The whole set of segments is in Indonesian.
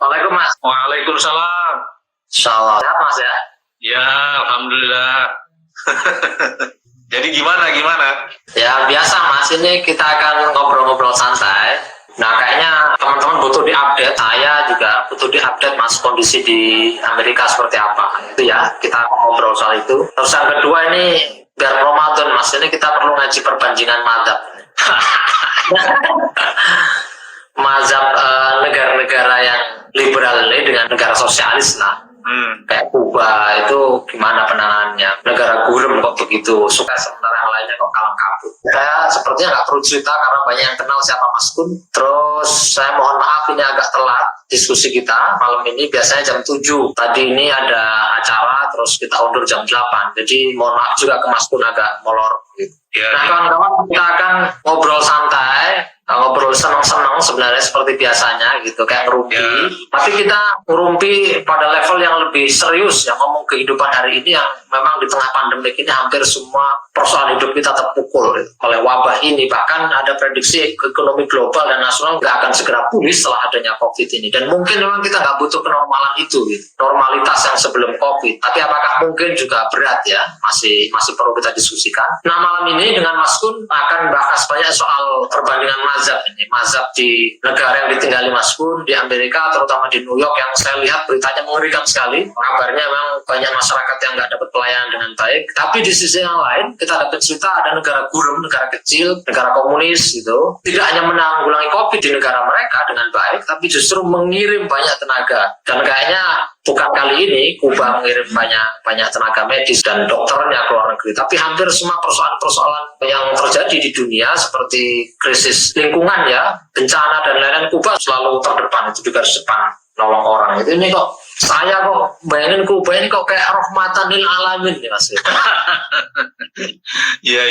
Assalamualaikum Mas. Waalaikumsalam. Insyaallah. Sehat Mas ya? Ya, alhamdulillah. Jadi gimana? Ya biasa Mas, ini kita akan ngobrol-ngobrol santai. Nah kayaknya teman-teman butuh diupdate, saya juga butuh diupdate Mas kondisi di Amerika seperti apa. Itu ya, kita ngobrol soal itu. Terus yang kedua ini, biar Ramadan Mas, ini kita perlu ngaji perbandingan mazhab. Mazhab negara-negara yang liberal ini dengan negara sosialis lah. Kayak Kuba itu gimana penanganannya, negara gurem kok begitu, suka sementara yang lainnya kok kalang kabut. Saya sepertinya nggak perlu cerita karena banyak yang kenal siapa Mas Kun. Terus saya mohon maaf ini agak telat diskusi kita malam ini, biasanya jam 7. Tadi ini ada acara terus kita undur jam 8, jadi mohon maaf juga ke Mas Kun agak molor gitu. Ya, Nah kawan-kawan, kita akan ngobrol santai, ngobrol senang-senang sebenarnya seperti biasanya gitu, kayak ngerumpi. Ya. Tapi kita ngerumpi pada level yang lebih serius, yang ngomong kehidupan hari ini yang memang di tengah pandemi ini hampir semua persoalan hidup kita terpukul oleh wabah ini. Bahkan ada prediksi ekonomi global dan nasional nggak akan segera pulih setelah adanya COVID ini. Dan mungkin memang kita nggak butuh kenormalan itu, gitu. Normalitas yang sebelum COVID. Tapi apakah mungkin juga berat ya? Masih perlu kita diskusikan. Nah malam ini dengan Mas Kun akan bahas banyak soal perbandingan mazhab ini. Mazhab di negara yang ditinggali Mas Kun, di Amerika, terutama di New York yang saya lihat beritanya mengerikan sekali. Kabarnya memang banyak masyarakat yang nggak dapat pelayanan dengan baik. Tapi di sisi yang lain, kita dapat cerita ada negara gurem, negara kecil, negara komunis gitu. Tidak hanya menanggulangi COVID di negara mereka dengan baik, tapi justru mengirim banyak tenaga. Dan kayaknya bukan kali ini Kuba mengirim banyak tenaga medis dan dokternya ke luar negeri, tapi hampir semua persoalan-persoalan yang terjadi di dunia seperti krisis lingkungan ya, bencana dan lain-lain, Kuba selalu terdepan, itu juga depan nolong orang. Itu ini kok saya kok bayangin Kuba ini kok kayak rahmatan lil alamin ya Mas. Iya.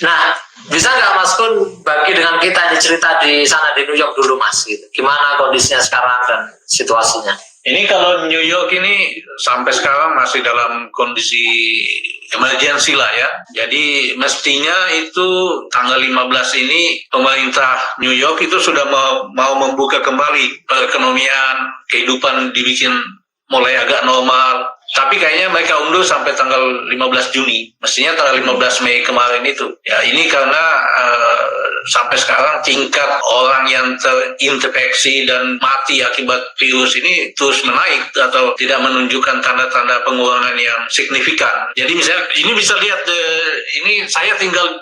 Nah, bisa nggak Mas Kun bagi dengan kita ini cerita di sana di New York dulu Mas gitu. Gimana kondisinya sekarang dan situasinya? Ini kalau New York ini sampai sekarang masih dalam kondisi emergensi lah ya. Jadi mestinya itu tanggal 15 ini pemerintah New York itu sudah mau membuka kembali perekonomian, kehidupan dibikin mulai agak normal. Tapi kayaknya mereka undur sampai tanggal 15 Juni. Mestinya tanggal 15 Mei kemarin itu. Ya ini karena sampai sekarang tingkat orang yang terinfeksi dan mati akibat virus ini terus menaik atau tidak menunjukkan tanda-tanda pengurangan yang signifikan. Jadi misalnya ini bisa lihat ini saya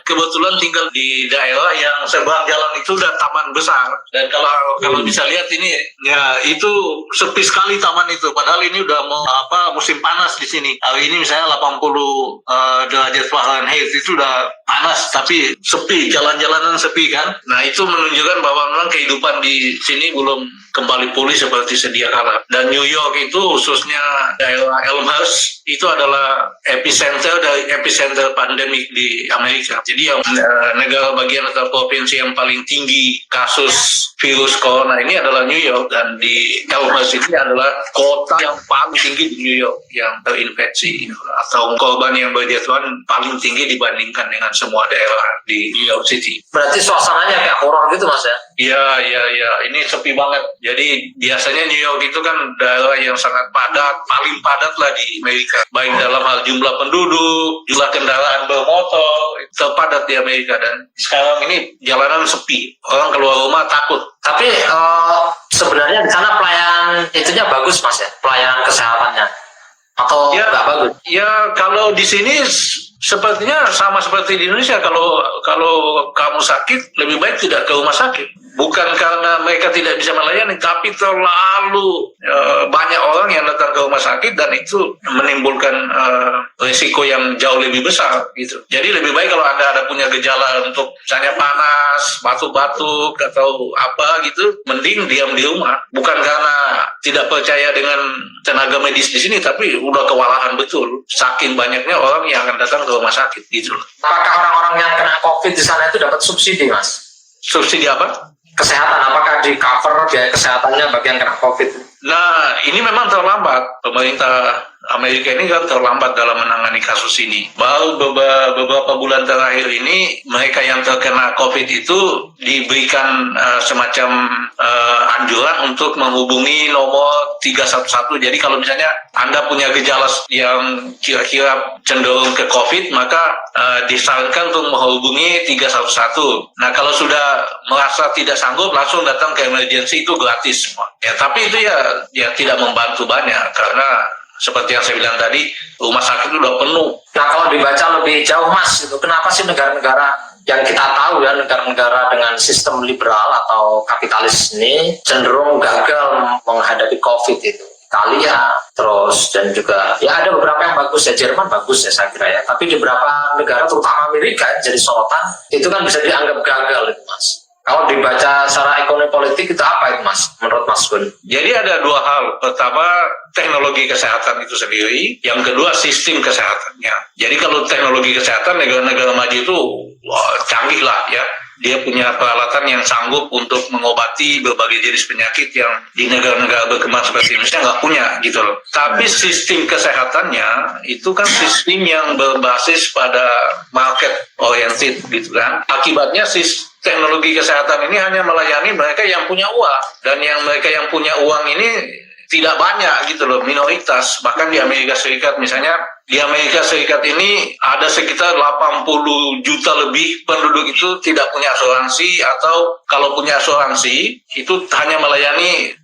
kebetulan tinggal di daerah yang seberang jalan itu udah taman besar, dan kalau bisa lihat ini ya itu sepi sekali taman itu, padahal ini udah mau musim panas di sini. Hari ini misalnya 80 derajat Fahrenheit itu udah panas, tapi sepi, jalan-jalanan sepi kan. Nah itu menunjukkan bahwa memang kehidupan di sini belum kembali pulih seperti sedia kala. Dan New York itu khususnya daerah Elmhurst itu adalah epicenter pandemik di Amerika. Jadi yang negara bagian atau provinsi yang paling tinggi kasus virus corona ini adalah New York, dan di Elmhurst ini adalah kota yang paling tinggi di New York yang terinfeksi atau korban yang berjatuhan paling tinggi dibandingkan dengan semua daerah di New York City. Berarti suasananya kayak horor gitu Mas ya? Iya, ini sepi banget. Jadi biasanya New York itu kan daerah yang sangat padat, paling padat lah di Amerika. Baik dalam hal jumlah penduduk, jumlah kendaraan bermotor, terpadat di Amerika. Dan sekarang ini jalanan sepi, orang keluar rumah takut. Tapi sebenarnya di sana pelayanan itunya bagus Mas ya? Pelayanan kesehatannya? Atau nggak bagus? Ya kalau di sini sepertinya sama seperti di Indonesia. Kalau kamu sakit, lebih baik tidak ke rumah sakit. Bukan karena mereka tidak bisa melayani, tapi terlalu banyak orang yang datang ke rumah sakit, dan itu menimbulkan risiko yang jauh lebih besar gitu. Jadi lebih baik kalau Anda punya gejala untuk misalnya panas, batuk-batuk atau apa gitu, mending diam di rumah. Bukan karena tidak percaya dengan tenaga medis di sini, tapi udah kewalahan betul. Saking banyaknya orang yang akan datang ke rumah sakit gitu. Apakah orang-orang yang kena COVID di sana itu dapat subsidi Mas? Subsidi apa? Kesehatan, apakah di cover biaya kesehatannya bagi yang kena COVID? Nah, ini memang terlambat. Pemerintah Amerika ini kan terlambat dalam menangani kasus ini. Baru beberapa bulan terakhir ini, mereka yang terkena COVID itu diberikan semacam anjuran untuk menghubungi nomor 311. Jadi kalau misalnya Anda punya gejala yang kira-kira cenderung ke COVID, maka disarankan untuk menghubungi 311. Nah, kalau sudah merasa tidak sanggup, langsung datang ke emergency, itu gratis semua. Ya, tapi itu ya tidak membantu banyak, karena seperti yang saya bilang tadi, rumah sakit itu udah penuh. Nah, kalau dibaca lebih jauh Mas, itu kenapa sih negara-negara yang kita tahu ya, negara-negara dengan sistem liberal atau kapitalis ini cenderung gagal menghadapi COVID itu? Italia, terus dan juga ya ada beberapa yang bagus ya, Jerman bagus ya saya kira ya, tapi di beberapa negara terutama Amerika yang jadi sorotan itu kan bisa dianggap gagal itu Mas. Kalau dibaca secara ekonomi politik itu apa itu Mas, menurut Mas Gun? Jadi ada dua hal. Pertama, teknologi kesehatan itu sendiri. Yang kedua, sistem kesehatannya. Jadi kalau teknologi kesehatan, negara-negara maju itu canggih lah ya. Dia punya peralatan yang sanggup untuk mengobati berbagai jenis penyakit yang di negara-negara berkembang seperti Indonesia nggak punya gitu loh. Tapi sistem kesehatannya itu kan sistem yang berbasis pada market oriented gitu kan. Akibatnya teknologi kesehatan ini hanya melayani mereka yang punya uang, dan yang mereka yang punya uang ini tidak banyak gitu loh, minoritas. Bahkan di Amerika Serikat misalnya, di Amerika Serikat ini ada sekitar 80 juta lebih penduduk itu tidak punya asuransi, atau kalau punya asuransi itu hanya melayani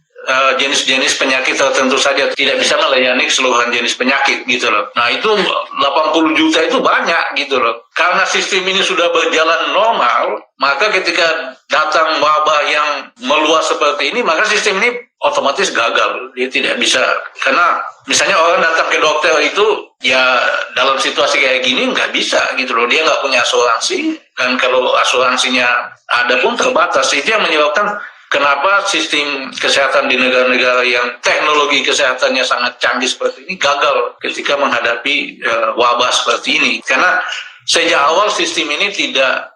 jenis-jenis penyakit tertentu saja, tidak bisa melayani keseluruhan jenis penyakit gitu loh. Nah itu 80 juta itu banyak gitu loh. Karena sistem ini sudah berjalan normal, maka ketika datang wabah yang meluas seperti ini, maka sistem ini otomatis gagal. Dia tidak bisa, karena misalnya orang datang ke dokter itu ya dalam situasi kayak gini nggak bisa gitu loh. Dia nggak punya asuransi, dan kalau asuransinya ada pun terbatas. Itu yang menyebabkan kenapa sistem kesehatan di negara-negara yang teknologi kesehatannya sangat canggih seperti ini gagal ketika menghadapi wabah seperti ini. Karena sejak awal sistem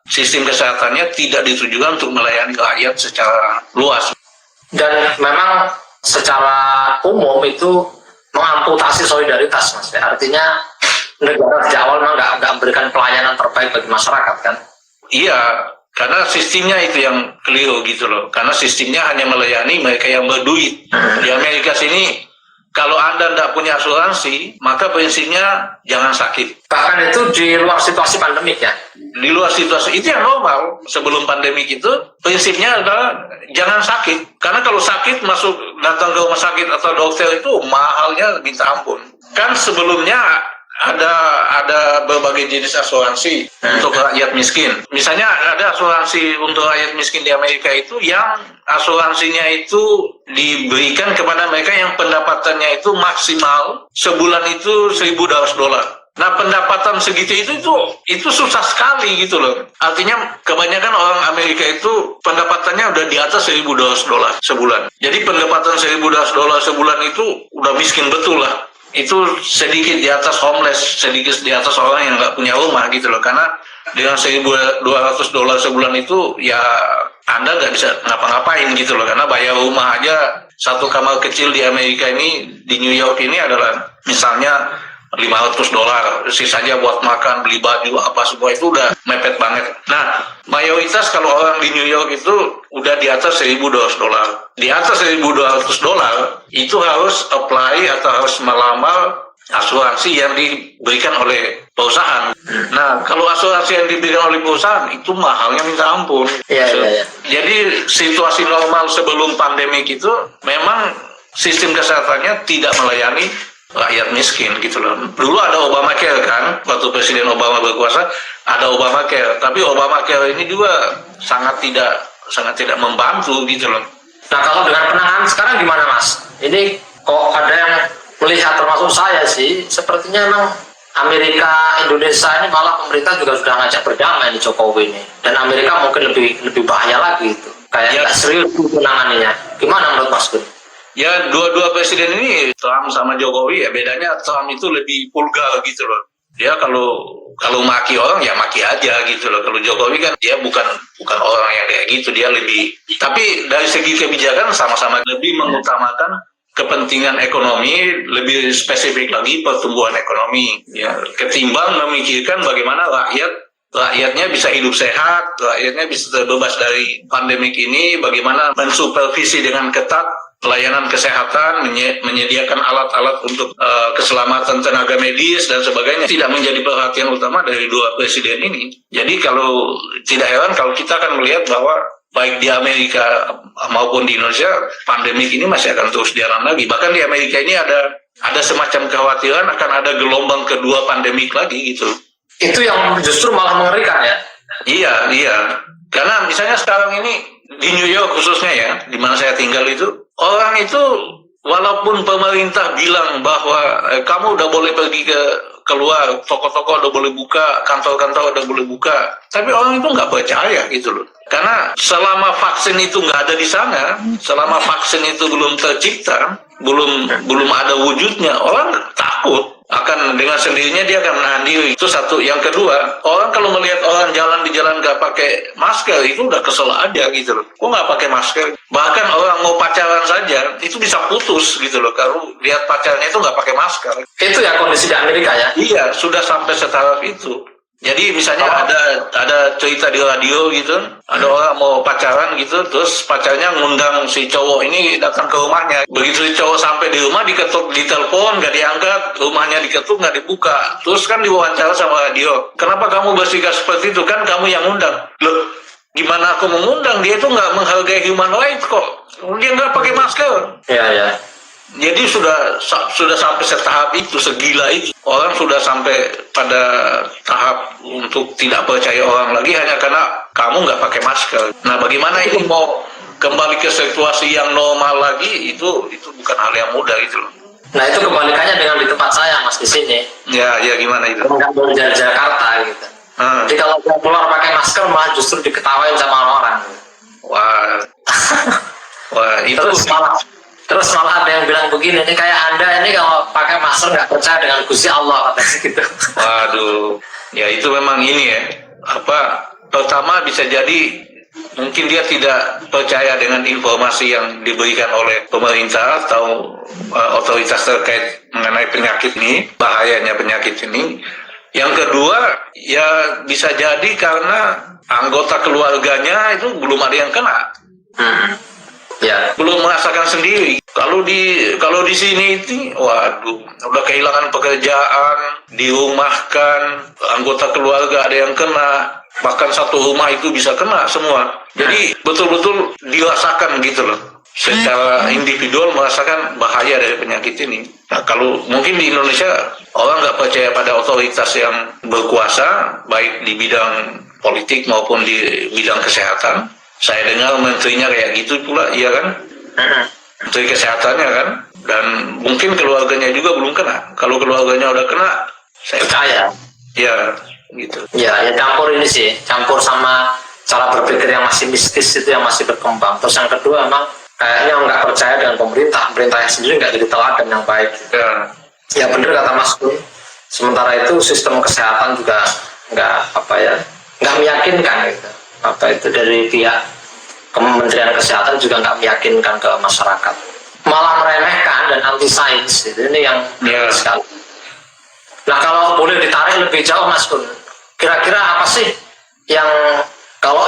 kesehatannya tidak ditujukan untuk melayani rakyat secara luas. Dan memang secara umum itu mengamputasi solidaritas Mas. Artinya negara sejak awal memang nggak memberikan pelayanan terbaik bagi masyarakat kan? Iya. Karena sistemnya itu yang keliru gitu loh. Karena sistemnya hanya melayani mereka yang berduit. Di Amerika sini, kalau Anda tidak punya asuransi, maka prinsipnya jangan sakit. Bahkan itu di luar situasi pandemik ya? Di luar situasi, itu yang normal. Sebelum pandemik itu, prinsipnya adalah jangan sakit. Karena kalau sakit, datang ke rumah sakit atau dokter itu mahalnya minta ampun. Kan sebelumnya ada berbagai jenis asuransi untuk rakyat miskin. Misalnya ada asuransi untuk rakyat miskin di Amerika itu yang asuransinya itu diberikan kepada mereka yang pendapatannya itu maksimal sebulan itu $1.200. Nah, pendapatan segitu itu susah sekali gitu loh. Artinya kebanyakan orang Amerika itu pendapatannya udah di atas $1.200 sebulan. Jadi pendapatan $1.200 sebulan itu udah miskin betul lah. Itu sedikit di atas homeless, sedikit di atas orang yang nggak punya rumah gitu loh. Karena dengan $1.200 sebulan itu ya Anda nggak bisa ngapa-ngapain gitu loh. Karena bayar rumah aja, satu kamar kecil di Amerika ini, di New York ini adalah misalnya $500, sisanya buat makan, beli baju, apa semua itu udah mepet banget. Nah, mayoritas kalau orang di New York itu udah di atas $1.200. Di atas $1.200 itu harus apply atau harus melamar asuransi yang diberikan oleh perusahaan. Nah, kalau asuransi yang diberikan oleh perusahaan itu mahalnya minta ampun. Iya. Jadi situasi normal sebelum pandemik itu memang sistem kesehatannya tidak melayani rakyat miskin gitu loh. Dulu ada Obamacare kan, waktu Presiden Obama berkuasa ada Obamacare, tapi Obamacare ini juga sangat tidak membantu gitu loh. Nah, kalau dengan penanganan sekarang gimana Mas? Ini kok ada yang melihat, termasuk saya sih, sepertinya emang Amerika, Indonesia ini malah pemerintah juga sudah ngajak berdamai di Jokowi ini, dan Amerika mungkin lebih bahaya lagi itu, kayak nggak serius penanganannya. Gimana menurut Mas Gun? Ya, dua presiden ini, Trump sama Jokowi, ya bedanya Trump itu lebih vulgar gitu loh. Dia kalau maki orang ya maki aja gitu loh. Kalau Jokowi kan dia bukan orang yang kayak gitu, dia lebih, tapi dari segi kebijakan sama-sama lebih mengutamakan kepentingan ekonomi, lebih spesifik lagi pertumbuhan ekonomi, ya, ketimbang memikirkan bagaimana rakyatnya bisa hidup sehat, rakyatnya bisa terbebas dari pandemik ini, bagaimana mensupervisi dengan ketat pelayanan kesehatan, menyediakan alat-alat untuk keselamatan tenaga medis dan sebagainya, tidak menjadi perhatian utama dari dua presiden ini. Jadi kalau tidak heran kalau kita akan melihat bahwa baik di Amerika maupun di Indonesia, pandemik ini masih akan terus jalan lagi. Bahkan di Amerika ini ada semacam kekhawatiran akan ada gelombang kedua pandemik lagi gitu. Itu yang justru malah mengerikan ya. Iya. Karena misalnya sekarang ini di New York khususnya ya, di mana saya tinggal itu, orang itu walaupun pemerintah bilang bahwa kamu udah boleh pergi keluar, toko-toko udah boleh buka, kantor-kantor udah boleh buka, tapi orang itu nggak percaya gitu loh. Karena selama vaksin itu nggak ada di sana, selama vaksin itu belum tercipta, belum ada wujudnya, orang takut. Akan dengan sendirinya dia akan menahan diri. Itu satu. Yang kedua, orang kalau melihat orang jalan di jalan nggak pakai masker, itu udah kesel aja gitu loh. Kok nggak pakai masker? Bahkan orang mau pacaran saja itu bisa putus gitu loh kalau lihat pacarnya itu nggak pakai masker. Itu ya kondisi di Amerika ya. Iya, sudah sampai setaraf itu. Jadi misalnya ada cerita di radio gitu, ada orang mau pacaran gitu, terus pacarnya ngundang si cowok ini datang ke rumahnya. Begitu si cowok sampai di rumah, diketuk di telepon, nggak diangkat, rumahnya diketuk, nggak dibuka. Terus kan diwawancara sama radio, kenapa kamu bersikap seperti itu? Kan kamu yang undang. Loh, gimana aku mengundang? Dia itu nggak menghargai human rights kok. Dia nggak pakai masker. Iya. Jadi sudah sampai setahap itu, segila itu. Orang sudah sampai pada tahap untuk tidak percaya orang lagi hanya karena kamu nggak pakai masker. Nah, bagaimana ini mau kembali ke situasi yang normal lagi, itu bukan hal yang mudah gitu loh. Nah, itu kebalikannya dengan di tempat saya, Mas, di sini. Ya gimana itu? Di Jakarta gitu. Jadi kalau keluar pakai masker malah justru diketawain sama orang-orang. Wah, itu Terus malah ada yang bilang begini, ini kayak Anda ini kalau pakai masker nggak percaya dengan Gusti Allah, katanya gitu. Waduh, ya itu memang ini ya. Pertama bisa jadi mungkin dia tidak percaya dengan informasi yang diberikan oleh pemerintah atau otoritas terkait mengenai penyakit ini, bahayanya penyakit ini. Yang kedua, ya bisa jadi karena anggota keluarganya itu belum ada yang kena. Ya, belum merasakan sendiri. Kalau di sini itu, waduh, udah kehilangan pekerjaan, dirumahkan, anggota keluarga ada yang kena, bahkan satu rumah itu bisa kena semua. Jadi betul-betul dirasakan gitu loh. Secara individual merasakan bahaya dari penyakit ini. Nah, kalau mungkin di Indonesia orang nggak percaya pada otoritas yang berkuasa, baik di bidang politik maupun di bidang kesehatan. Saya dengar menterinya kayak gitu pula, iya kan? Menteri kesehatannya kan? Dan mungkin keluarganya juga belum kena. Kalau keluarganya udah kena, saya percaya. Ya, gitu. Ya campur ini sih, campur sama cara berpikir yang masih mistis itu yang masih berkembang. Terus yang kedua memang kayaknya nggak percaya dengan pemerintahnya sendiri nggak jadi teladan yang baik. Ya benar kata Mas Kun. Sementara itu sistem kesehatan juga nggak meyakinkan gitu. Itu dari pihak Kementerian Kesehatan juga nggak meyakinkan ke masyarakat, malah meremehkan dan anti sains. Ini yang sekali. Nah, kalau boleh ditarik lebih jauh, Mas Kun, kira-kira apa sih yang kalau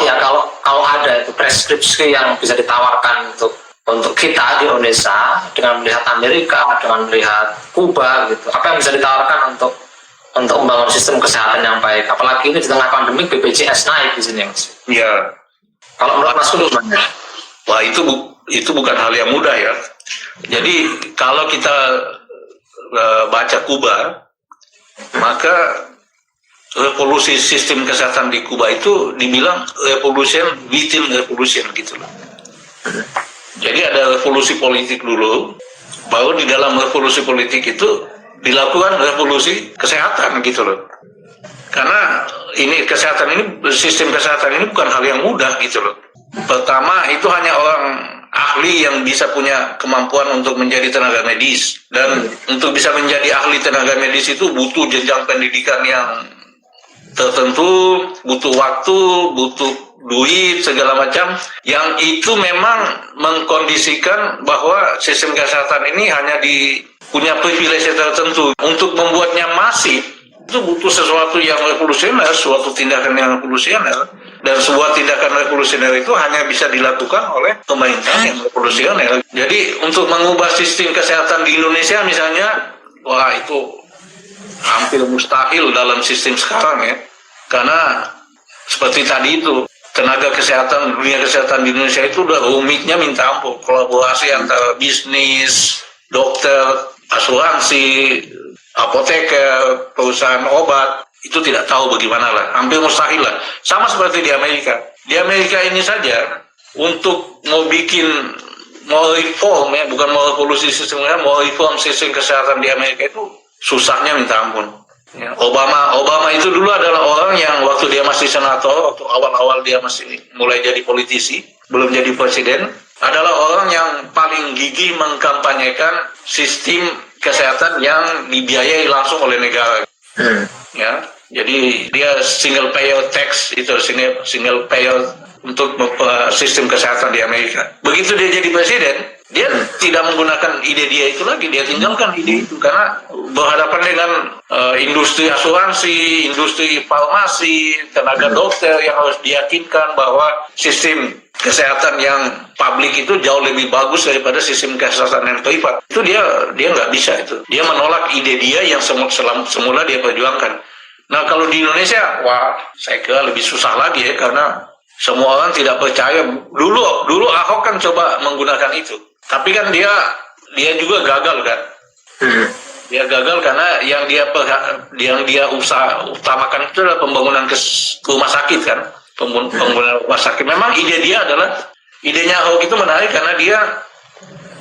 ada itu preskripsi yang bisa ditawarkan untuk kita di Indonesia dengan melihat Amerika, dengan melihat Kuba gitu, apa yang bisa ditawarkan untuk membangun sistem kesehatan yang baik, apalagi ini di tengah pandemi BPJS naik di sini, Mas. Iya. Kalau menurut Mas Kudu, wah itu bukan hal yang mudah ya. Jadi kalau kita baca Kuba, maka revolusi sistem kesehatan di Kuba itu dibilang revolution within revolution gitu loh. Jadi ada revolusi politik dulu, baru di dalam revolusi politik itu dilakukan revolusi kesehatan gitu loh. Karena sistem kesehatan ini bukan hal yang mudah gitu loh. Pertama, itu hanya orang ahli yang bisa punya kemampuan untuk menjadi tenaga medis. Dan untuk bisa menjadi ahli tenaga medis itu butuh jenjang pendidikan yang tertentu, butuh waktu, butuh duit segala macam, yang itu memang mengkondisikan bahwa sistem kesehatan ini hanya punya privilege tertentu. Untuk membuatnya masif itu butuh sesuatu yang revolusioner, suatu tindakan yang revolusioner, dan sebuah tindakan revolusioner itu hanya bisa dilakukan oleh pemerintah yang revolusioner. Jadi untuk mengubah sistem kesehatan di Indonesia misalnya, wah itu hampir mustahil dalam sistem sekarang ya, karena seperti tadi itu tenaga kesehatan, dunia kesehatan di Indonesia itu udah rumitnya minta ampun, kolaborasi antara bisnis, dokter, asuransi, apoteker, perusahaan obat, itu tidak tahu bagaimana lah, hampir mustahil lah. Sama seperti di Amerika. Di Amerika ini saja untuk mau reform ya, bukan mau revolusi sistemnya, mau reform sistem kesehatan di Amerika itu susahnya minta ampun. Ya, Obama itu dulu adalah orang yang waktu dia masih senator, waktu awal-awal dia masih mulai jadi politisi, belum jadi presiden, adalah orang yang paling gigih mengkampanyekan sistem kesehatan yang dibiayai langsung oleh negara. Ya, jadi dia single payer tax itu, single payer untuk sistem kesehatan di Amerika. Begitu dia jadi presiden, dia tidak menggunakan ide dia itu lagi, dia tinggalkan ide itu karena berhadapan dengan industri asuransi, industri farmasi, tenaga dokter yang harus diyakinkan bahwa sistem kesehatan yang publik itu jauh lebih bagus daripada sistem kesehatan yang privat. Itu dia nggak bisa itu. Dia menolak ide dia yang semula dia perjuangkan. Nah kalau di Indonesia, wah saya kira lebih susah lagi ya, karena semua orang tidak percaya. Dulu Ahok kan coba menggunakan itu, tapi kan dia juga gagal kan. Dia gagal karena yang dia utamakan itu adalah pembangunan rumah sakit kan, pembangunan rumah sakit. Memang idenya Ahok itu menarik karena dia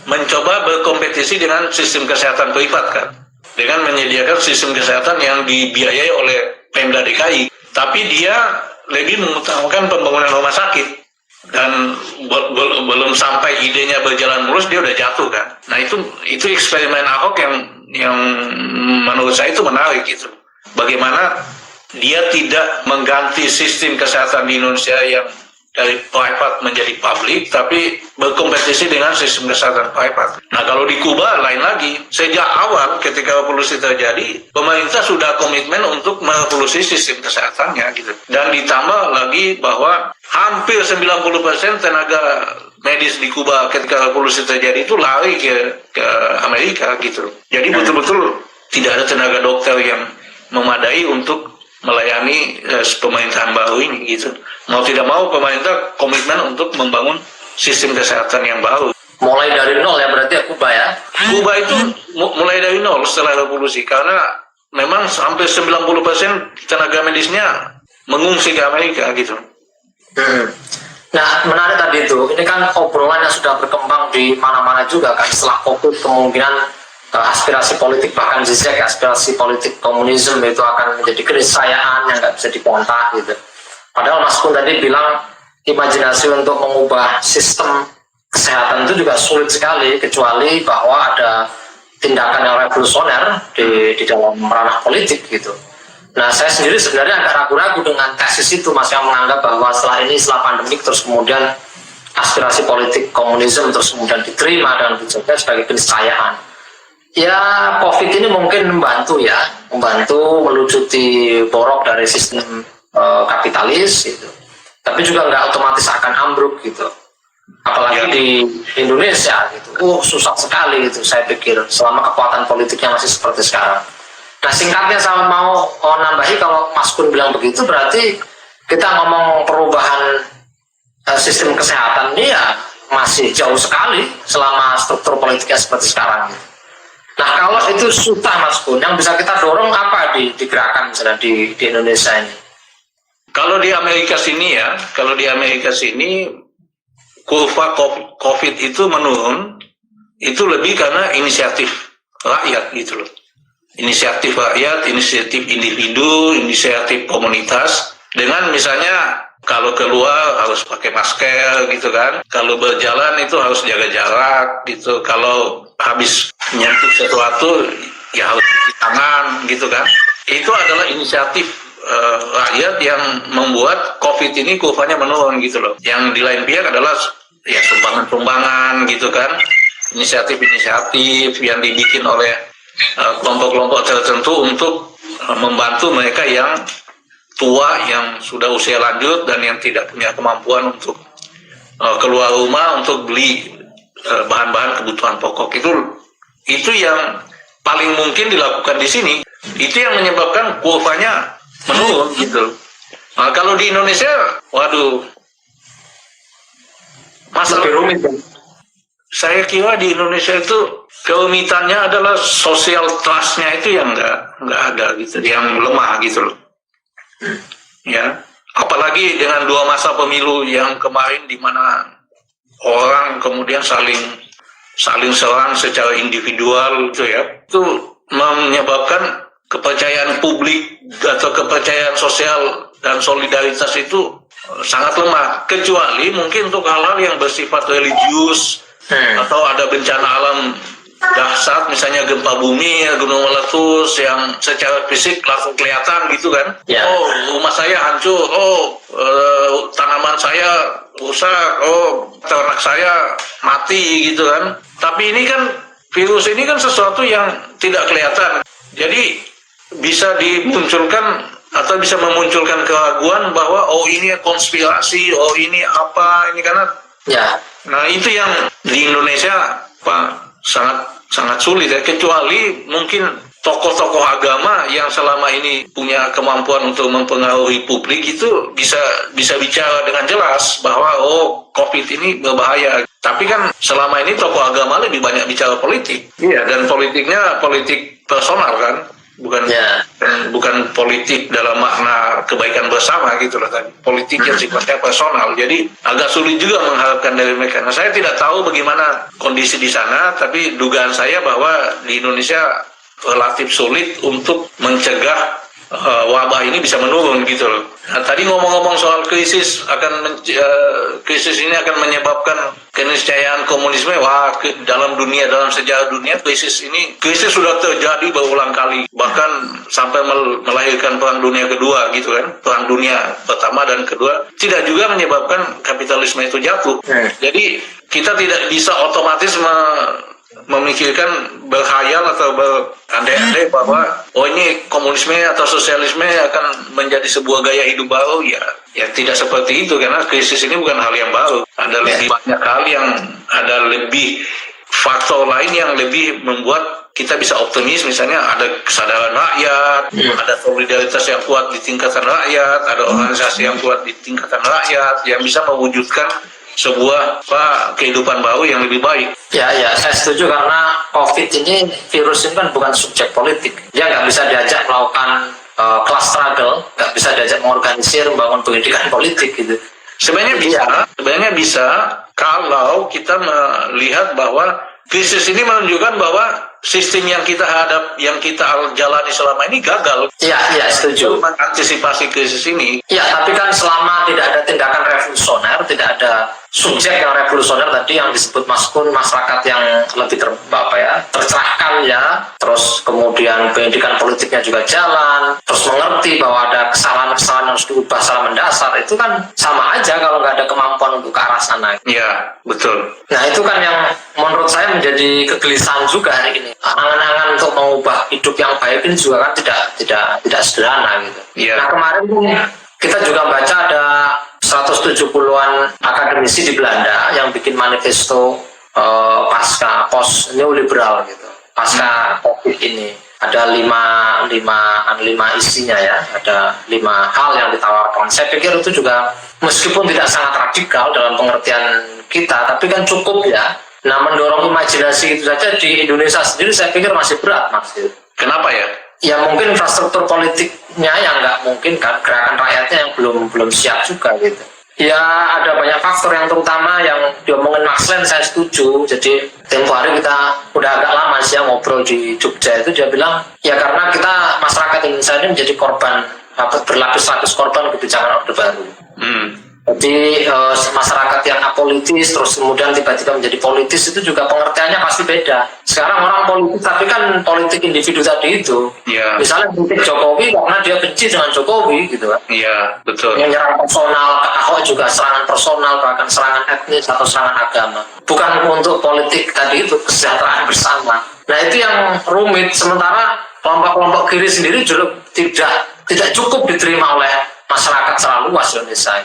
mencoba berkompetisi dengan sistem kesehatan privat kan, dengan menyediakan sistem kesehatan yang dibiayai oleh Pemda DKI, tapi dia lebih mengutamakan pembangunan rumah sakit, dan belum sampai idenya berjalan mulus dia udah jatuh kan. Nah itu eksperimen Ahok yang menurut saya itu menarik itu. Bagaimana dia tidak mengganti sistem kesehatan di Indonesia yang dari private menjadi publik, tapi berkompetisi dengan sistem kesehatan private. Nah kalau di Kuba lain lagi. Sejak awal ketika revolusi terjadi, pemerintah sudah komitmen untuk merevolusi sistem kesehatannya gitu. Dan ditambah lagi bahwa hampir 90% tenaga medis di Kuba ketika revolusi terjadi itu lari ke Amerika gitu. Jadi betul-betul tidak ada tenaga dokter yang memadai untuk melayani pemerintahan baru ini gitu. Mau tidak mau pemerintah komitmen untuk membangun sistem kesehatan yang baru. Mulai dari nol ya berarti ya Kuba ya? Kuba itu mulai dari nol setelah revolusi, karena memang hampir 90% tenaga medisnya mengungsi ke Amerika gitu. Nah menarik tadi itu, ini kan obrolan yang sudah berkembang di mana-mana juga kan, setelah COVID kemungkinan aspirasi politik, bahkan zigzag aspirasi politik komunisme itu akan menjadi keniscayaan yang nggak bisa dibantah gitu. Padahal Mas Kun tadi bilang imajinasi untuk mengubah sistem kesehatan itu juga sulit sekali, kecuali bahwa ada tindakan yang revolusioner di dalam ranah politik gitu. Nah saya sendiri sebenarnya agak ragu-ragu dengan tesis itu, Mas, yang menganggap bahwa setelah pandemik terus kemudian aspirasi politik komunisme terus kemudian diterima dan dijaga sebagai keniscayaan. Ya COVID ini mungkin membantu melucuti borok dari sistem kapitalis gitu. Tapi juga nggak otomatis akan ambruk gitu. Apalagi di Indonesia gitu. Susah sekali gitu saya pikir selama kekuatan politiknya masih seperti sekarang. Nah singkatnya saya mau nambahi, kalau Mas Kun bilang begitu berarti kita ngomong perubahan sistem kesehatan ini ya masih jauh sekali selama struktur politiknya seperti sekarang gitu. Nah kalau itu susah Mas Kun, yang bisa kita dorong apa di gerakan misalnya di Indonesia ini? Kalau di Amerika sini, kurva COVID itu menurun, itu lebih karena inisiatif rakyat gitu loh. Inisiatif rakyat, inisiatif individu, inisiatif komunitas, dengan misalnya kalau keluar harus pakai masker gitu kan, kalau berjalan itu harus jaga jarak gitu, kalau habis nyentuh sesuatu ya harus cuci tangan gitu kan. Itu adalah inisiatif rakyat yang membuat COVID ini kurvanya menurun gitu loh. Yang di lain pihak adalah ya sumbangan-sumbangan gitu kan, inisiatif-inisiatif yang dibikin oleh kelompok-kelompok tertentu untuk membantu mereka yang tua, yang sudah usia lanjut dan yang tidak punya kemampuan untuk keluar rumah untuk beli bahan-bahan kebutuhan pokok. Itu yang paling mungkin dilakukan di sini. Itu yang menyebabkan kurvanya menurun gitu. Nah, kalau di Indonesia, waduh, masalah rumit. Saya kira di Indonesia itu kerumitannya adalah social trust-nya itu yang nggak ada gitu, yang lemah gitu loh. Ya, apalagi dengan 2 masa pemilu yang kemarin di mana orang kemudian saling serang secara individual gitu ya, itu menyebabkan kepercayaan publik atau kepercayaan sosial dan solidaritas itu sangat lemah, kecuali mungkin untuk hal-hal yang bersifat religius atau ada bencana alam dahsyat, misalnya gempa bumi, gunung meletus yang secara fisik langsung kelihatan gitu kan. Oh, rumah saya hancur, tanaman saya rusak, ternak saya mati gitu kan. Tapi ini kan virus ini kan sesuatu yang tidak kelihatan, jadi bisa dimunculkan atau bisa memunculkan keraguan bahwa ini konspirasi, ini apa, ini karena nah itu yang di Indonesia sangat sulit ya, kecuali mungkin tokoh-tokoh agama yang selama ini punya kemampuan untuk mempengaruhi publik itu bisa bicara dengan jelas bahwa COVID ini berbahaya. Tapi kan selama ini tokoh agama lebih banyak bicara politik, dan politiknya politik personal kan, bukan politik dalam makna kebaikan bersama gitu loh, tapi politik yang sifatnya personal. Jadi agak sulit juga mengharapkan dari mereka. Nah, saya tidak tahu bagaimana kondisi di sana, tapi dugaan saya bahwa di Indonesia relatif sulit untuk mencegah wabah ini bisa menurun gitu loh. Nah, tadi ngomong-ngomong soal krisis ini akan menyebabkan keniscayaan komunisme. Dalam sejarah dunia krisis sudah terjadi berulang kali, bahkan sampai melahirkan perang dunia kedua gitu kan. Perang dunia pertama dan kedua tidak juga menyebabkan kapitalisme itu jatuh. Jadi kita tidak bisa otomatis memikirkan, berkhayal atau berandai-andai bahwa ini komunisme atau sosialisme akan menjadi sebuah gaya hidup baru. Ya tidak seperti itu, karena krisis ini bukan hal yang baru. Ada lebih banyak hal ada lebih faktor lain yang lebih membuat kita bisa optimis. Misalnya ada kesadaran rakyat, ada solidaritas yang kuat di tingkatan rakyat, ada organisasi yang kuat di tingkatan rakyat yang bisa mewujudkan sebuah kehidupan baru yang lebih baik. Ya, saya setuju, karena COVID ini, virus ini kan bukan subjek politik. Dia nggak bisa diajak melakukan class struggle, nggak bisa diajak mengorganisir, membangun pendidikan politik gitu. Sebenarnya bisa kalau kita melihat bahwa krisis ini menunjukkan bahwa sistem yang kita jalani selama ini gagal. Iya, setuju. Mengantisipasi krisis ini. Iya, tapi kan selama tidak ada tindakan revolusioner, tidak ada subjek yang revolusioner tadi yang disebut masyarakat yang lebih tercerahkan ya, terus kemudian pendidikan politiknya juga jalan, terus mengerti bahwa ada kesalahan-kesalahan yang harus diubah secara mendasar, itu kan sama aja kalau nggak ada kemampuan untuk ke arah sana. Iya, betul. Nah, itu kan yang menurut saya menjadi kegelisahan juga hari ini. Angan-angan untuk mengubah hidup yang baik ini juga kan tidak sederhana gitu. Nah, kemarin kita juga baca ada 170-an akademisi di Belanda yang bikin manifesto pasca post neoliberal gitu, pasca COVID ini. Ada lima isinya ya, ada 5 hal yang ditawarkan. Saya pikir itu juga meskipun tidak sangat radikal dalam pengertian kita, tapi kan cukup ya. Nah, mendorong imajinasi itu saja di Indonesia sendiri saya pikir masih berat, Mas. Kenapa ya? Ya mungkin infrastruktur politiknya yang nggak mungkin kan, gerakan rakyatnya yang belum siap juga gitu. Ya ada banyak faktor yang terutama yang diomongin Max Len, saya setuju. Jadi tempo hari kita udah agak lama sih ngobrol di Jogja itu, dia bilang ya karena kita masyarakat Indonesia ini menjadi korban berlapis-lapis korban kebijakan Orde Baru. Jadi masyarakat yang apolitis terus kemudian tiba-tiba menjadi politis itu juga pengertiannya pasti beda. Sekarang orang politik tapi kan politik individu tadi itu. Iya. Misalnya politik Jokowi karena dia benci dengan Jokowi gitu kan. Iya, betul. Menyerang personal, ke Ahok juga serangan personal, bahkan serangan etnis atau serangan agama. Bukan untuk politik tadi itu, kesejahteraan bersama. Nah itu yang rumit. Sementara kelompok-kelompok kiri sendiri juga tidak cukup diterima oleh masyarakat secara luas Indonesia.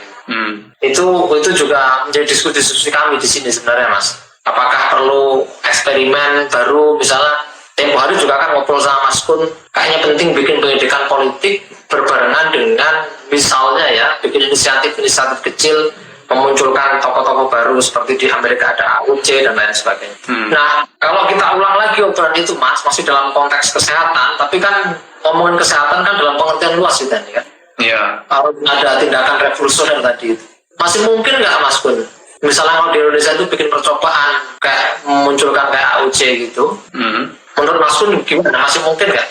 Itu juga menjadi diskusi kami di sini sebenarnya, Mas. Apakah perlu eksperimen baru, misalnya tempo hari juga kan ngobrol sama Mas Kun, kayaknya penting bikin pendidikan politik berbarengan dengan misalnya ya bikin inisiatif kecil, memunculkan tokoh-tokoh baru seperti di Amerika ada AUC dan lain sebagainya. Nah kalau kita ulang lagi obrolan itu, Mas, masih dalam konteks kesehatan, tapi kan ngomongin kesehatan kan dalam pengertian luas gitu kan. Iya. Harus ada tindakan revolusioner tadi itu. Masih mungkin nggak, Mas Kun? Misalnya kalau di Indonesia itu bikin percobaan kayak memunculkan kayak AUC gitu. Menurut Mas Kun gimana? Masih mungkin nggak?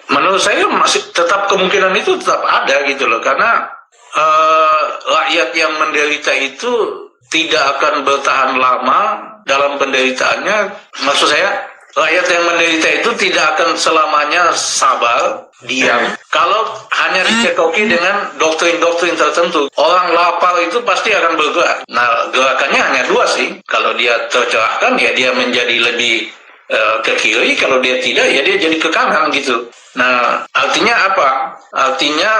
Menurut saya masih tetap kemungkinan itu tetap ada gitu loh, karena rakyat yang menderita itu tidak akan bertahan lama dalam penderitaannya. Maksud saya, rakyat yang menderita itu tidak akan selamanya sabar, diam. Kalau hanya dicekoki dengan doktrin-doktrin tertentu, orang lapar itu pasti akan bergerak. Nah, gerakannya hanya dua sih. Kalau dia tercerahkan, ya dia menjadi lebih ke kiri. Kalau dia tidak, ya dia jadi ke kanan gitu. Nah, artinya apa? Artinya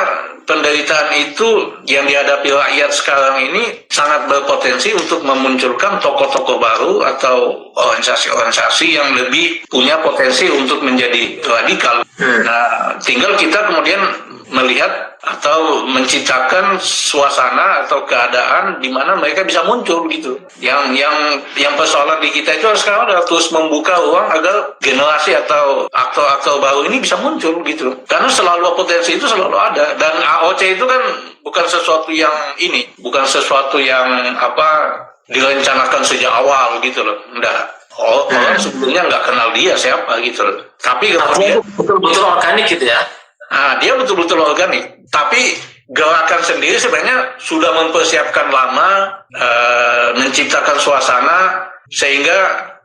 penderitaan itu yang dihadapi rakyat sekarang ini sangat berpotensi untuk memunculkan tokoh-tokoh baru atau organisasi-organisasi yang lebih punya potensi untuk menjadi radikal. Nah, tinggal kita kemudian melihat atau menciptakan suasana atau keadaan di mana mereka bisa muncul gitu. Yang persoalan di kita itu sekarang adalah terus membuka ruang agar generasi atau aktor-aktor baru ini bisa muncul gitu. Karena selalu potensi itu selalu ada, dan AOC itu kan bukan sesuatu yang bukan sesuatu yang direncanakan sejak awal gitu loh. Enggak. Orang sebelumnya nggak kenal dia siapa gitu loh. Tapi kemudian betul-betul organik gitu ya. Nah, dia betul-betul organik. Tapi gerakan sendiri sebenarnya sudah mempersiapkan lama, menciptakan suasana sehingga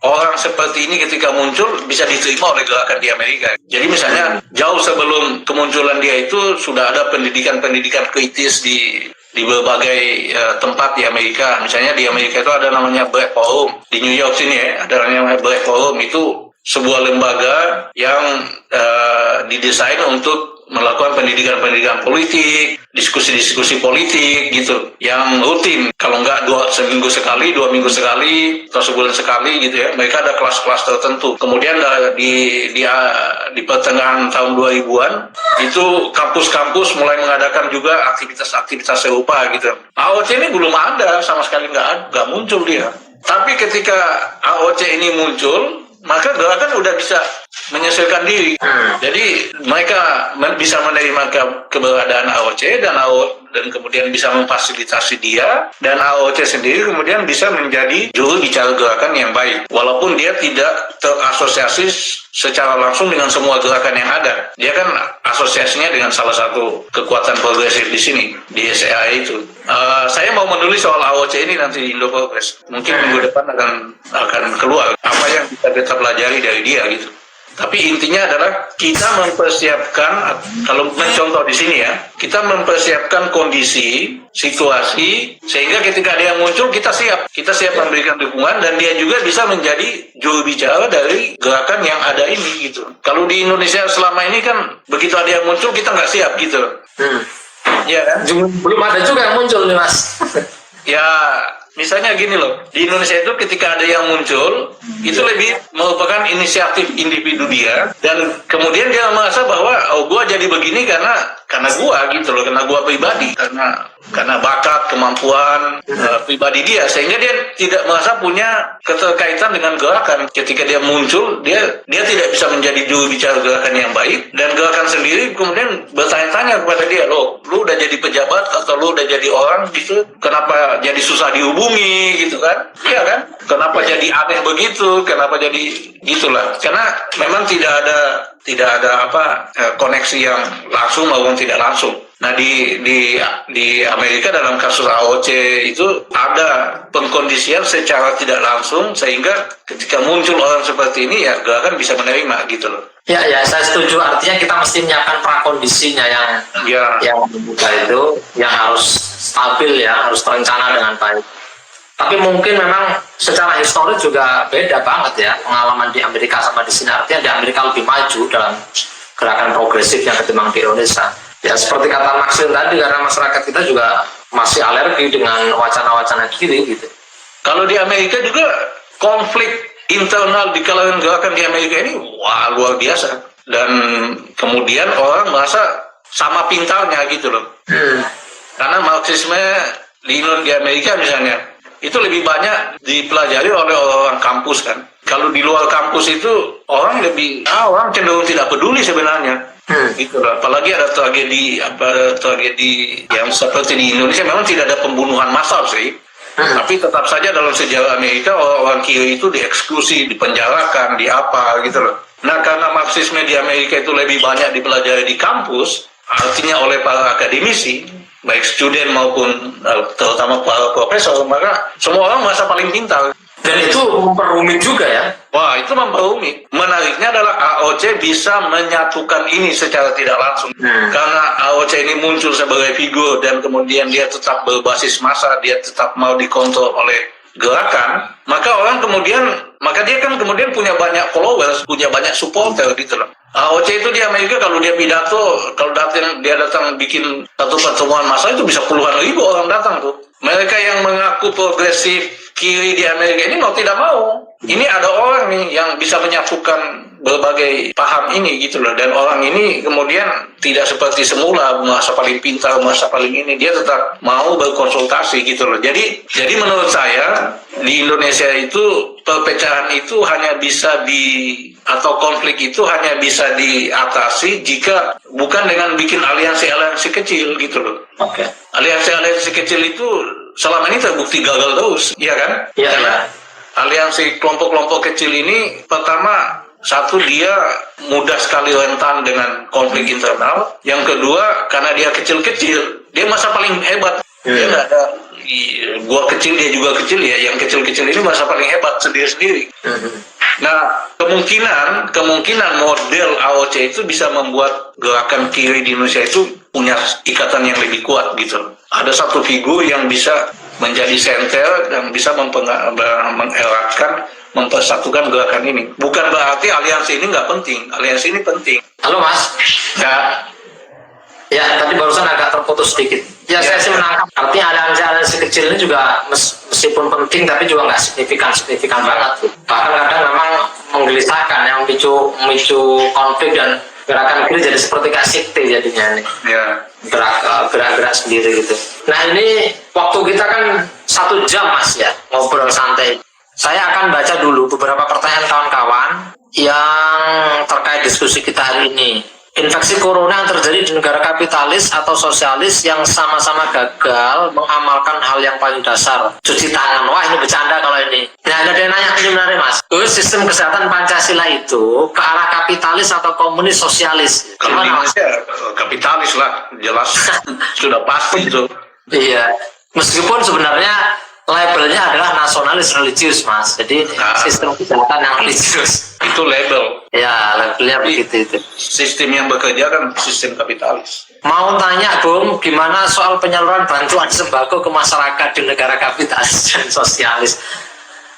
orang seperti ini ketika muncul bisa diterima oleh gerakan di Amerika. Jadi misalnya jauh sebelum kemunculan dia itu sudah ada pendidikan kritis di berbagai tempat di Amerika. Misalnya di Amerika itu ada namanya Black Forum. Di New York sini ya, ada namanya Black Forum. Itu sebuah lembaga yang didesain untuk melakukan pendidikan politik, diskusi-diskusi politik gitu, yang rutin. Kalau enggak seminggu sekali, 2 minggu sekali, atau sebulan sekali gitu ya. Mereka ada kelas-kelas tertentu. Kemudian di pertengahan tahun 2000-an itu kampus-kampus mulai mengadakan juga aktivitas-aktivitas serupa gitu. AOC ini belum ada, sama sekali nggak muncul dia. Tapi ketika AOC ini muncul, maka gerakan udah bisa menyesuaikan diri. Jadi mereka bisa menerima keberadaan AOC dan kemudian bisa memfasilitasi dia, dan AOC sendiri kemudian bisa menjadi juru bicara gerakan yang baik. Walaupun dia tidak terasosiasi secara langsung dengan semua gerakan yang ada. Dia kan asosiasinya dengan salah satu kekuatan progresif di sini, di SEA itu. Saya mau menulis soal AOC ini nanti di Indo Progress. Mungkin minggu depan akan keluar apa yang bisa kita pelajari dari dia gitu. Tapi intinya adalah kita mempersiapkan, kalau mencontoh di sini ya, kita mempersiapkan kondisi, situasi, sehingga ketika ada yang muncul kita siap memberikan dukungan, dan dia juga bisa menjadi juru bicara dari gerakan yang ada ini gitu. Kalau di Indonesia selama ini kan begitu ada yang muncul kita nggak siap gitu. Ya kan? Belum ada juga yang muncul nih, Mas. Ya, misalnya gini loh, di Indonesia itu ketika ada yang muncul, itu lebih merupakan inisiatif individu dia, dan kemudian dia merasa bahwa gua jadi begini karena gua gitu loh, karena gua pribadi, karena bakat, kemampuan pribadi dia, sehingga dia tidak merasa punya keterkaitan dengan gerakan. Ketika dia muncul, dia tidak bisa menjadi juru bicara gerakan yang baik, dan gerakan sendiri kemudian bertanya-tanya kepada dia, lu udah jadi pejabat atau lu udah jadi orang gitu, kenapa jadi susah dihubungi gitu kan? Iya kan? Kenapa jadi aneh begitu? Kenapa jadi gitulah? Karena memang tidak ada koneksi yang langsung maupun tidak langsung. Nah di Amerika dalam kasus AOC itu ada pengkondisian secara tidak langsung sehingga ketika muncul orang seperti ini ya gerakan bisa menerima gitu loh. Ya, saya setuju. Artinya kita mesti menyiapkan prakondisinya yang membuka itu, yang harus stabil ya, harus terencana dengan baik. Tapi mungkin memang secara historis juga beda banget ya pengalaman di Amerika sama di sini. Artinya di Amerika lebih maju dalam gerakan progresif yang ketimbang di Indonesia. Ya seperti kata Maxil tadi, karena masyarakat kita juga masih alergi dengan wacana-wacana kiri gitu. Kalau di Amerika juga konflik internal di kalangan gerakan di Amerika ini wah luar biasa, dan kemudian orang merasa sama pintarnya gitu loh. Karena Marxisme di Amerika misalnya itu lebih banyak dipelajari oleh orang kampus kan. Kalau di luar kampus itu orang cenderung tidak peduli sebenarnya. Gitu loh. Apalagi ada tragedi yang seperti di Indonesia, memang tidak ada pembunuhan massal sih. Tapi tetap saja dalam sejarah Amerika orang kiri itu dieksekusi, dipenjarakan, gitu loh. Nah karena Marxisme di Amerika itu lebih banyak dipelajari di kampus, artinya oleh para akademisi, baik student maupun terutama para profesor, maka semua orang merasa paling pintar. Dan itu memperumit juga ya. Wah, itu memperumit. Menariknya adalah AOC bisa menyatukan ini secara tidak langsung. Karena AOC ini muncul sebagai figur dan kemudian dia tetap berbasis massa, dia tetap mau dikontrol oleh gerakan, maka dia kan kemudian punya banyak followers, punya banyak supporter gitu loh. AOC itu di Amerika kalau dia pidato, kalau dia datang bikin satu pertemuan massa itu bisa puluhan ribu orang datang tuh. Mereka yang mengaku progresif kiri di Amerika ini mau tidak mau, ini ada orang nih yang bisa menyatukan berbagai paham ini gitu loh, dan orang ini kemudian tidak seperti semula merasa paling pintar, merasa paling ini, dia tetap mau berkonsultasi gitu loh. Jadi menurut saya di Indonesia itu perpecahan itu hanya bisa atau konflik itu hanya bisa diatasi jika bukan dengan bikin aliansi-aliansi kecil gitu loh. Oke. Aliansi-aliansi kecil itu selama ini terbukti gagal terus, iya kan? Iya. Karena aliansi kelompok-kelompok kecil ini pertama, satu dia mudah sekali rentan dengan konflik internal. Yang kedua, karena dia kecil-kecil, dia masa paling hebat. Dia nggak ada gua kecil dia juga kecil ya. Yang kecil-kecil ini masa paling hebat sendiri-sendiri. Nah, kemungkinan model AOC itu bisa membuat gerakan kiri di Indonesia itu punya ikatan yang lebih kuat gitu. Ada satu figur yang bisa menjadi senter dan bisa mengeratkan, mempersatukan gerakan ini. Bukan berarti aliansi ini nggak penting. Aliansi ini penting. Halo Mas. Ya, tadi barusan agak terputus sedikit. Ya, saya sih menangkap. Artinya aliansi kecil ini juga meskipun penting, tapi juga nggak signifikan banget. Bahkan kadang memang menggelisahkan, yang memicu konflik dan gerakan kiri jadi seperti kayak sekte jadinya nih. Ya. Gerak-gerak sendiri gitu. Nah ini waktu kita kan 1 jam Mas ya ngobrol santai. Saya akan baca dulu beberapa pertanyaan kawan-kawan yang terkait diskusi kita hari ini. Infeksi corona yang terjadi di negara kapitalis atau sosialis yang sama-sama gagal mengamalkan hal yang paling dasar, cuci tangan. Wah ini bercanda kalau ini. Nah ada yang nanya ini menarik Mas. Sistem kesehatan Pancasila itu ke arah kapitalis atau komunis sosialis? Kalau di Indonesia kapitalis lah, jelas sudah pasti itu. Iya, meskipun sebenarnya labelnya adalah nasionalis religius Mas. Jadi sistem kesehatan yang religius. Itu label. Ya, labelnya begitu itu. Sistem yang bekerja kan sistem kapitalis. Mau tanya Bung, gimana soal penyaluran bantuan sembako ke masyarakat di negara kapitalis dan sosialis?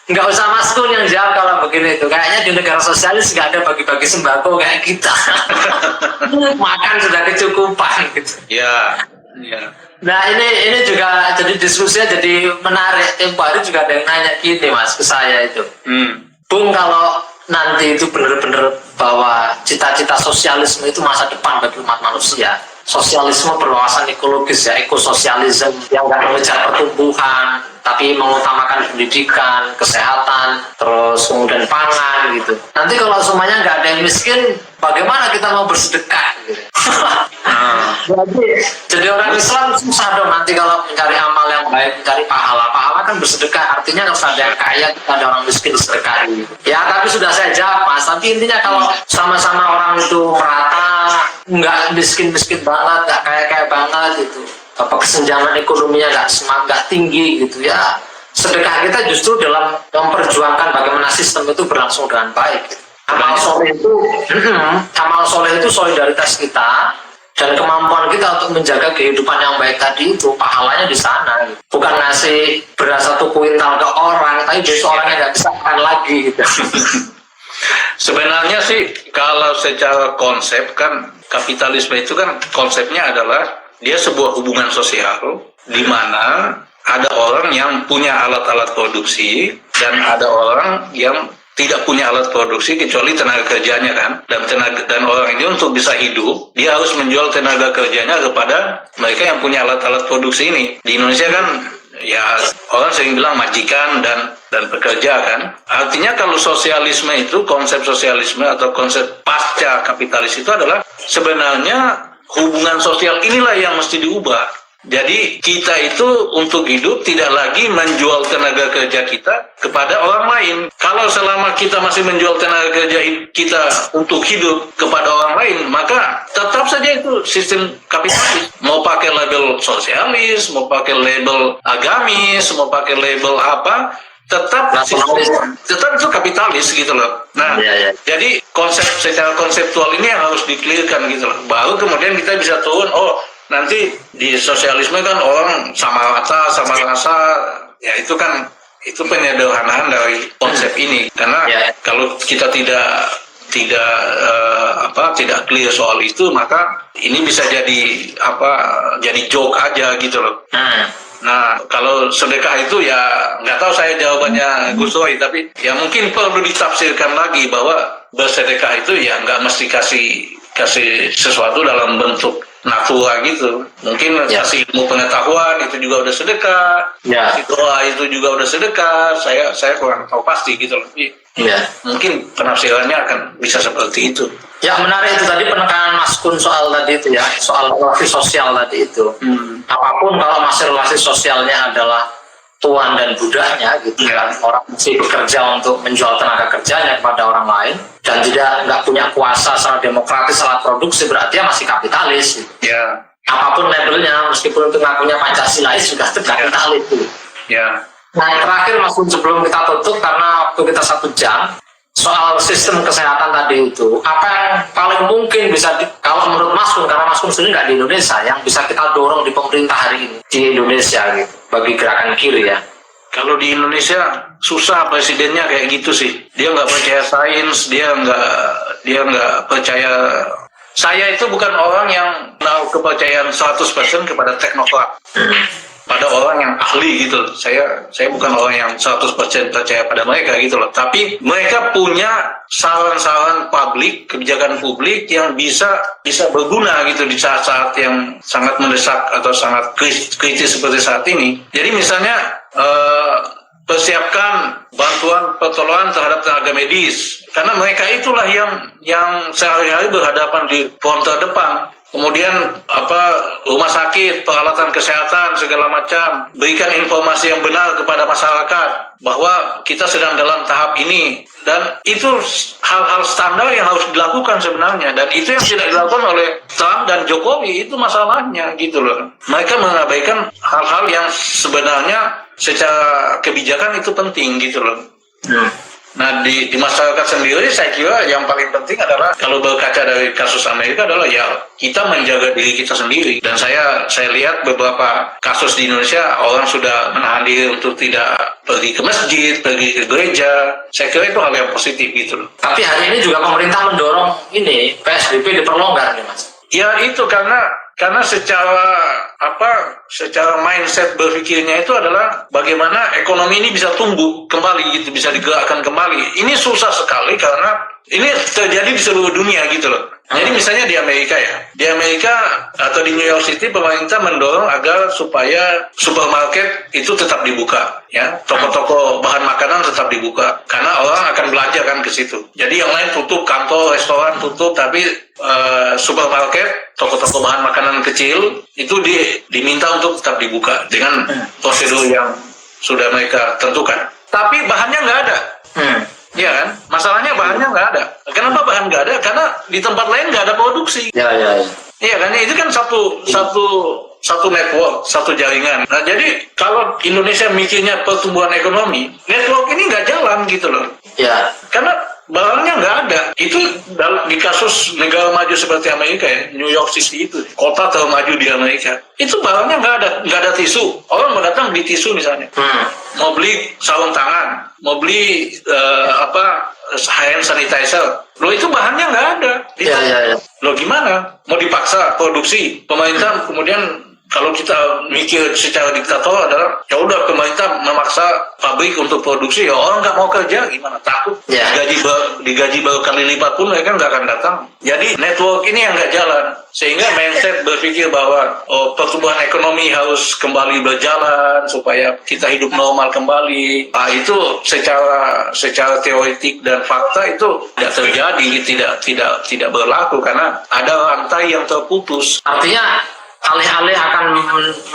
Nggak usah Mas Kun yang jawab kalau begini itu. Kayaknya di negara sosialis nggak ada bagi-bagi sembako kayak kita. Makan sudah kecukupan gitu. Ya. Nah ini juga jadi diskusinya jadi menarik. Tempo hari juga ada yang nanya gini Mas ke saya itu. Bung, kalau nanti itu benar-benar bahwa cita-cita sosialisme itu masa depan bagi umat manusia, sosialisme berwawasan ekologis ya, ekososialisme yang nggak mengejar pertumbuhan tapi mengutamakan pendidikan, kesehatan, terus kemudian pangan gitu. Nanti kalau semuanya nggak ada yang miskin, bagaimana kita mau bersedekah? Gitu. Jadi orang Islam susah dong nanti kalau mencari amal yang baik, mencari pahala. Pahala kan bersedekah, artinya kalau ada yang kaya, ada orang miskin sedekah. Gitu. Ya tapi sudah saya jawab Mas, tapi intinya kalau sama-sama orang itu merata, nggak miskin-miskin banget, nggak kaya-kaya banget gitu, apa kesenjangan ekonominya nggak tinggi gitu ya, sedekah kita justru dalam memperjuangkan bagaimana sistem itu berlangsung dengan baik. Amal soleh itu solidaritas kita dan kemampuan kita untuk menjaga kehidupan yang baik tadi itu, pahalanya di sana. Bukan ngasih beras 1 kuintal ke orang, tapi besok orangnya nggak bisa makan lagi. Gitu. Sebenarnya sih kalau secara konsep kan kapitalisme itu kan konsepnya adalah dia sebuah hubungan sosial di mana ada orang yang punya alat-alat produksi dan ada orang yang tidak punya alat produksi kecuali tenaga kerjanya kan, dan orang ini untuk bisa hidup dia harus menjual tenaga kerjanya kepada mereka yang punya alat-alat produksi ini. Di Indonesia kan ya orang sering bilang majikan dan pekerja kan. Artinya kalau sosialisme itu, konsep sosialisme atau konsep pasca kapitalis itu adalah sebenarnya hubungan sosial inilah yang mesti diubah. Jadi kita itu untuk hidup tidak lagi menjual tenaga kerja kita kepada orang lain. Kalau selama kita masih menjual tenaga kerja kita untuk hidup kepada orang lain, maka tetap saja itu sistem kapitalis. Mau pakai label sosialis, mau pakai label agamis, mau pakai label apa, tetap itu kapitalis gitu loh. Nah, jadi secara konseptual ini yang harus di-clearkan gitu loh. Baru kemudian kita bisa turun, nanti di sosialisme kan orang sama rasa, ya itu kan itu penyederhanaan dari konsep ini. Karena kalau kita tidak clear soal itu, maka ini bisa jadi joke aja gitu loh. Nah, kalau sedekah itu ya nggak tahu saya jawabannya Gus Roy, tapi ya mungkin perlu ditafsirkan lagi bahwa bersedekah itu ya nggak mesti kasih sesuatu dalam bentuk natura gitu. Mungkin kasih ilmu pengetahuan itu juga udah sedekah, kasih doa itu juga udah sedekah. Saya kurang tahu pasti gitu loh. Mungkin penafsirannya akan bisa seperti itu. Ya menarik itu tadi penekanan Mas Kun soal tadi itu ya, soal relasi sosial tadi itu. Apapun kalau masih relasi sosialnya adalah tuan dan budaknya gitu kan, orang masih bekerja untuk menjual tenaga kerjanya kepada orang lain dan nggak punya kuasa secara demokratis secara produksi, berarti ya masih kapitalis gitu. Apapun labelnya, meskipun itu nggak punya Pancasilais juga itu kapitalis gitu. Nah yang terakhir Mas Kun sebelum kita tutup karena waktu kita 1 jam, soal sistem kesehatan tadi itu, apa yang paling mungkin bisa kalau menurut Mas Kun, karena Mas Kun sendiri nggak di Indonesia, yang bisa kita dorong di pemerintah hari ini di Indonesia gitu, bagi gerakan kiri ya? Kalau di Indonesia susah, presidennya kayak gitu sih. Dia nggak percaya sains, dia nggak percaya. Saya itu bukan orang yang menaruh kepercayaan 100% kepada teknokrat. Pada orang yang ahli gitu. Saya bukan orang yang 100% percaya pada mereka gitu loh. Tapi mereka punya saran-saran publik, kebijakan publik yang bisa berguna gitu di saat-saat yang sangat mendesak atau sangat kritis seperti saat ini. Jadi misalnya persiapkan bantuan pertolongan terhadap tenaga medis, karena mereka itulah yang sehari-hari berhadapan di front terdepan. Kemudian rumah sakit, peralatan kesehatan segala macam, berikan informasi yang benar kepada masyarakat bahwa kita sedang dalam tahap ini, dan itu hal-hal standar yang harus dilakukan sebenarnya, dan itu yang tidak dilakukan oleh Trump dan Jokowi, itu masalahnya gitu loh. Mereka mengabaikan hal-hal yang sebenarnya secara kebijakan itu penting gitu loh. Nah di masyarakat sendiri saya kira yang paling penting adalah, kalau berkaca dari kasus Amerika, adalah ya kita menjaga diri kita sendiri. Dan saya lihat beberapa kasus di Indonesia orang sudah menahan diri untuk tidak pergi ke masjid, pergi ke gereja. Saya kira itu hal yang positif gitu loh. Tapi hari ini juga pemerintah mendorong ini PSBB diperlonggar nih Mas. Ya itu karena secara mindset berpikirnya itu adalah bagaimana ekonomi ini bisa tumbuh kembali gitu, bisa digerakkan kembali. Ini susah sekali karena Ini terjadi di seluruh dunia gitu loh. Jadi misalnya di Amerika ya, di Amerika atau di New York City pemerintah mendorong agar supaya supermarket itu tetap dibuka, ya, toko-toko bahan makanan tetap dibuka, karena orang akan belanja kan ke situ. Jadi yang lain tutup, kantor, restoran tutup, tapi supermarket, toko-toko bahan makanan kecil itu diminta untuk tetap dibuka dengan prosedur yang sudah mereka tentukan. Tapi bahannya nggak ada. Iya kan? Masalahnya bahannya nggak ada. Kenapa bahan nggak ada? Karena di tempat lain nggak ada produksi. Ya. Iya kan? Itu kan satu network, satu jaringan. Nah, jadi kalau Indonesia mikirnya pertumbuhan ekonomi, network ini nggak jalan gitu loh. Ya. Karena barangnya nggak ada. Itu di kasus negara maju seperti Amerika ya, New York City itu, kota termaju di Amerika. Itu barangnya nggak ada tisu. Orang mau datang beli tisu misalnya. Mau beli sarung tangan, mau beli hand sanitizer. Loh itu bahannya nggak ada. Ya. Loh gimana? Mau dipaksa produksi. Pemerintah kemudian kalau kita mikir secara diktator adalah ya udah pemerintah memaksa pabrik untuk produksi, ya orang nggak mau kerja gimana? Takut digaji baru kali lipat pun mereka nggak akan datang. Jadi network ini yang nggak jalan, sehingga mindset berpikir bahwa pertumbuhan ekonomi harus kembali berjalan supaya kita hidup normal kembali. Nah, itu secara teoretik dan fakta itu tidak terjadi, tidak berlaku karena ada rantai yang terputus. Artinya alih-alih akan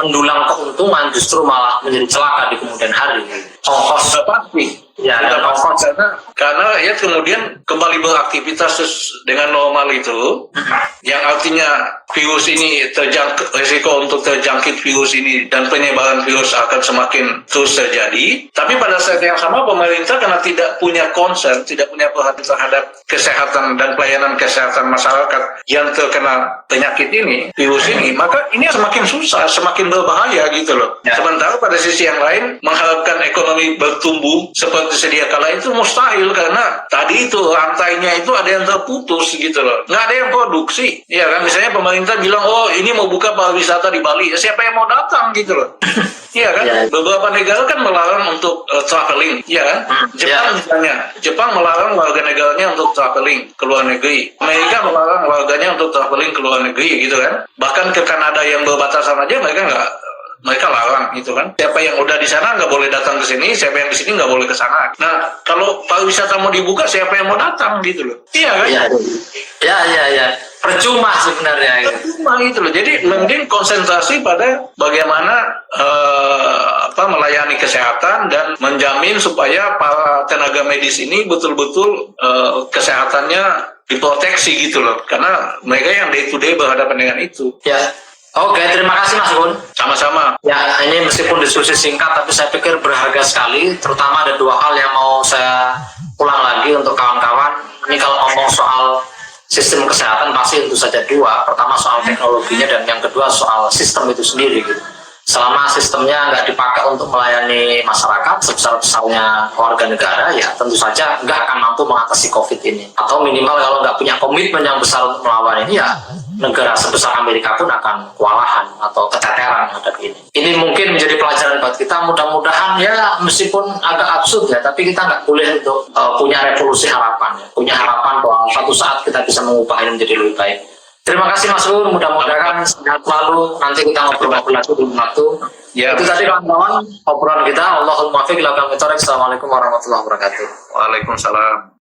mendulang keuntungan justru malah menjadi celaka di kemudian hari. Ongkos pasti. Ya, ada ongkos. Karena ya kemudian kembali beraktivitas dengan normal itu, yang artinya virus ini resiko untuk terjangkit virus ini dan penyebaran virus akan semakin terus terjadi. Tapi pada saat yang sama pemerintah karena tidak punya concern, tidak punya perhatian terhadap kesehatan dan pelayanan kesehatan masyarakat yang terkena penyakit ini, virus ini, maka ini semakin susah, semakin berbahaya gitu loh. Ya. Sementara pada sisi yang lain mengharapkan ekonomi bertumbuh seperti sedia kala itu mustahil karena tadi itu rantainya itu ada yang terputus gitu loh. Nggak ada yang produksi. Ya kan, misalnya pemerintah bilang, oh ini mau buka pariwisata di Bali, ya, siapa yang mau datang gitu loh. Iya kan, beberapa negara kan melarang untuk traveling, iya kan. Jepang misalnya, Jepang melarang warga negaranya untuk traveling ke luar negeri. Amerika melarang warganya untuk traveling ke luar negeri gitu kan. Bahkan ke Kanada yang berbatasan aja mereka larang gitu kan. Siapa yang udah di sana nggak boleh datang ke sini, siapa yang di sini nggak boleh ke sana. Nah, kalau pariwisata mau dibuka, siapa yang mau datang gitu loh. Iya kan? Iya. Percuma sebenarnya. Percuma gitu loh. Jadi mending konsentrasi pada bagaimana melayani kesehatan dan menjamin supaya para tenaga medis ini betul-betul kesehatannya diproteksi gitu loh. Karena mereka yang day to day berhadapan dengan itu. Ya. Oke, terima kasih Mas Gun. Sama-sama. Ya, ini meskipun diskusi singkat, tapi saya pikir berharga sekali. Terutama ada dua hal yang mau saya ulang lagi untuk kawan-kawan. Ini kalau ngomong soal sistem kesehatan pasti tentu saja dua. Pertama soal teknologinya dan yang kedua soal sistem itu sendiri gitu. Selama sistemnya nggak dipakai untuk melayani masyarakat sebesar-besarnya warga negara, ya tentu saja nggak akan mampu mengatasi COVID ini. Atau minimal kalau nggak punya komitmen yang besar untuk melawan ini, ya negara sebesar Amerika pun akan kewalahan atau keteteran terhadap ini. Ini mungkin menjadi pelajaran buat kita. Mudah-mudahan ya meskipun agak absurd ya, tapi kita nggak boleh untuk punya revolusi harapan ya. Punya harapan bahwa suatu saat kita bisa mengubah ini menjadi lebih baik. Terima kasih Mas Gun, mudah-mudahan sehat selalu. Nanti kita ngobrol-ngobrol lagi di waktu. Ya. Itu tadi kawan-kawan obrolan kita. Allahumma fiqh ila aqwamit thoriq. Assalamualaikum warahmatullahi wabarakatuh. Waalaikumsalam.